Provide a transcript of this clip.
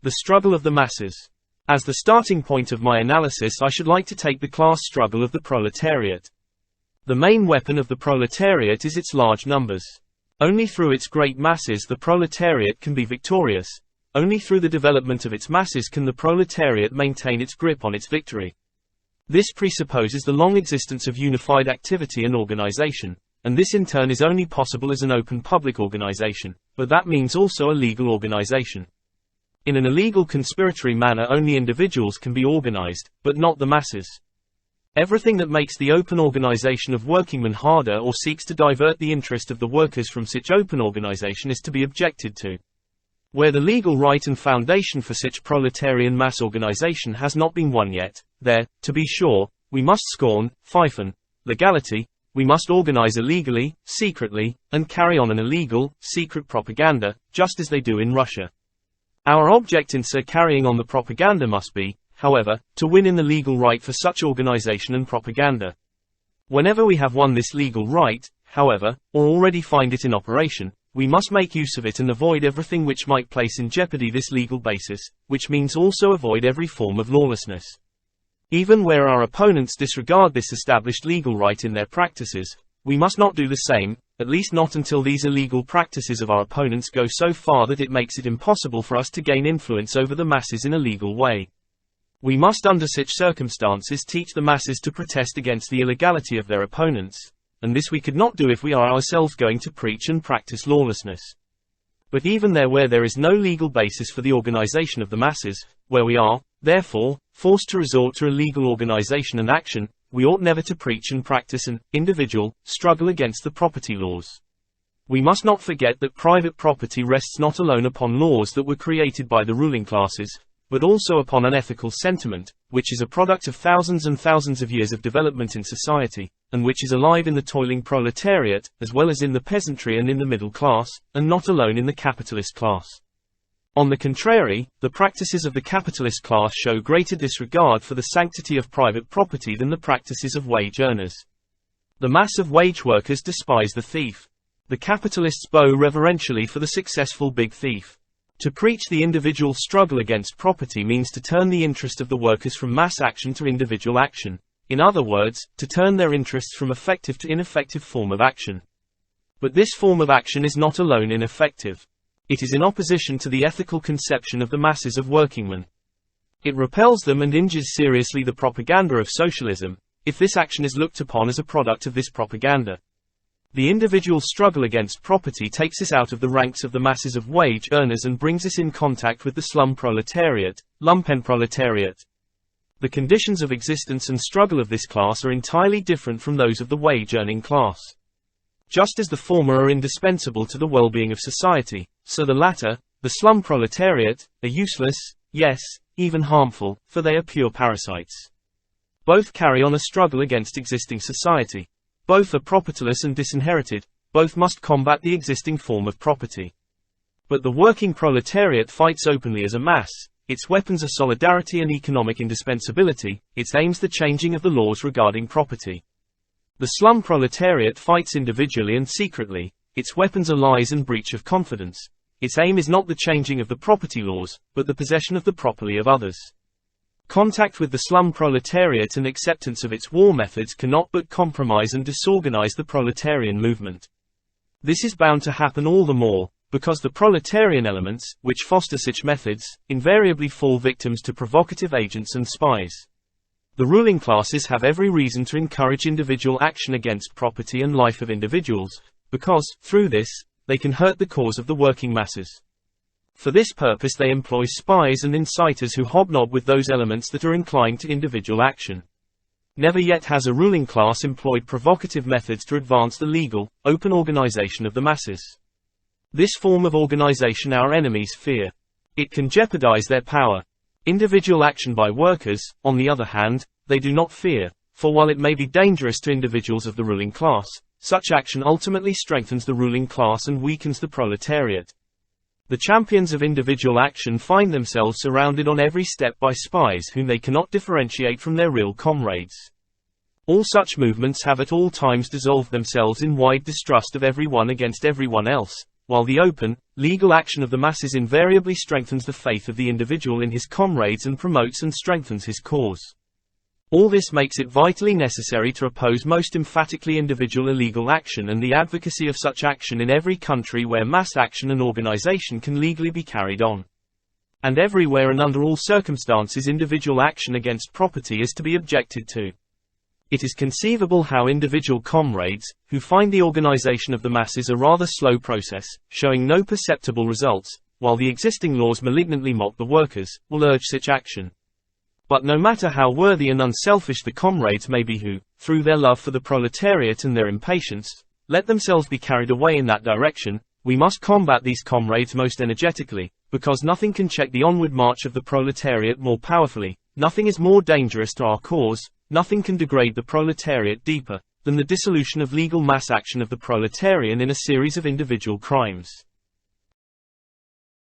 The struggle of the masses. As the starting point of my analysis, I should like to take the class struggle of the proletariat. The main weapon of the proletariat is its large numbers. Only through its great masses the proletariat can be victorious. Only through the development of its masses can the proletariat maintain its grip on its victory. This presupposes the long existence of unified activity and organization, and this in turn is only possible as an open public organization, but that means also a legal organization. In an illegal conspiratory manner only individuals can be organized, but not the masses. Everything that makes the open organization of workingmen harder or seeks to divert the interest of the workers from such open organization is to be objected to. Where the legal right and foundation for such proletarian mass organization has not been won yet, there, to be sure, we must scorn, pfeifen, legality, we must organize illegally, secretly, and carry on an illegal, secret propaganda, just as they do in Russia. Our object in so carrying on the propaganda must be, however, to win in the legal right for such organization and propaganda. Whenever we have won this legal right, however, or already find it in operation, we must make use of it and avoid everything which might place in jeopardy this legal basis, which means also avoid every form of lawlessness. Even where our opponents disregard this established legal right in their practices, we must not do the same, at least not until these illegal practices of our opponents go so far that it makes it impossible for us to gain influence over the masses in a legal way. We must under such circumstances teach the masses to protest against the illegality of their opponents, and this we could not do if we are ourselves going to preach and practice lawlessness. But even there where there is no legal basis for the organization of the masses, where we are, therefore, forced to resort to illegal organization and action, we ought never to preach and practice an individual struggle against the property laws. We must not forget that private property rests not alone upon laws that were created by the ruling classes, but also upon an ethical sentiment, which is a product of thousands and thousands of years of development in society, and which is alive in the toiling proletariat, as well as in the peasantry and in the middle class, and not alone in the capitalist class. On the contrary, the practices of the capitalist class show greater disregard for the sanctity of private property than the practices of wage earners. The mass of wage workers despise the thief. The capitalists bow reverentially for the successful big thief. To preach the individual struggle against property means to turn the interest of the workers from mass action to individual action. In other words, to turn their interests from effective to ineffective form of action. But this form of action is not alone ineffective. It is in opposition to the ethical conception of the masses of workingmen. It repels them and injures seriously the propaganda of socialism, if this action is looked upon as a product of this propaganda. The individual struggle against property takes us out of the ranks of the masses of wage earners and brings us in contact with the slum proletariat, lumpenproletariat. The conditions of existence and struggle of this class are entirely different from those of the wage-earning class. Just as the former are indispensable to the well-being of society, so the latter, the slum proletariat, are useless, yes, even harmful, for they are pure parasites. Both carry on a struggle against existing society. Both are propertyless and disinherited, both must combat the existing form of property. But the working proletariat fights openly as a mass, its weapons are solidarity and economic indispensability, its aims the changing of the laws regarding property. The slum proletariat fights individually and secretly, its weapons are lies and breach of confidence. Its aim is not the changing of the property laws, but the possession of the property of others. Contact with the slum proletariat and acceptance of its war methods cannot but compromise and disorganize the proletarian movement. This is bound to happen all the more, because the proletarian elements, which foster such methods, invariably fall victims to provocative agents and spies. The ruling classes have every reason to encourage individual action against property and life of individuals, because, through this, they can hurt the cause of the working masses. For this purpose they employ spies and inciters who hobnob with those elements that are inclined to individual action. Never yet has a ruling class employed provocative methods to advance the legal, open organization of the masses. This form of organization our enemies fear. It can jeopardize their power. Individual action by workers, on the other hand, they do not fear, for while it may be dangerous to individuals of the ruling class, such action ultimately strengthens the ruling class and weakens the proletariat. The champions of individual action find themselves surrounded on every step by spies whom they cannot differentiate from their real comrades. All such movements have at all times dissolved themselves in wide distrust of everyone against everyone else, while the open, legal action of the masses invariably strengthens the faith of the individual in his comrades and promotes and strengthens his cause. All this makes it vitally necessary to oppose most emphatically individual illegal action and the advocacy of such action in every country where mass action and organization can legally be carried on. And everywhere and under all circumstances individual action against property is to be objected to. It is conceivable how individual comrades, who find the organization of the masses a rather slow process, showing no perceptible results, while the existing laws malignantly mock the workers, will urge such action. But no matter how worthy and unselfish the comrades may be who, through their love for the proletariat and their impatience, let themselves be carried away in that direction, we must combat these comrades most energetically, because nothing can check the onward march of the proletariat more powerfully, nothing is more dangerous to our cause, nothing can degrade the proletariat deeper, than the dissolution of legal mass action of the proletarian in a series of individual crimes.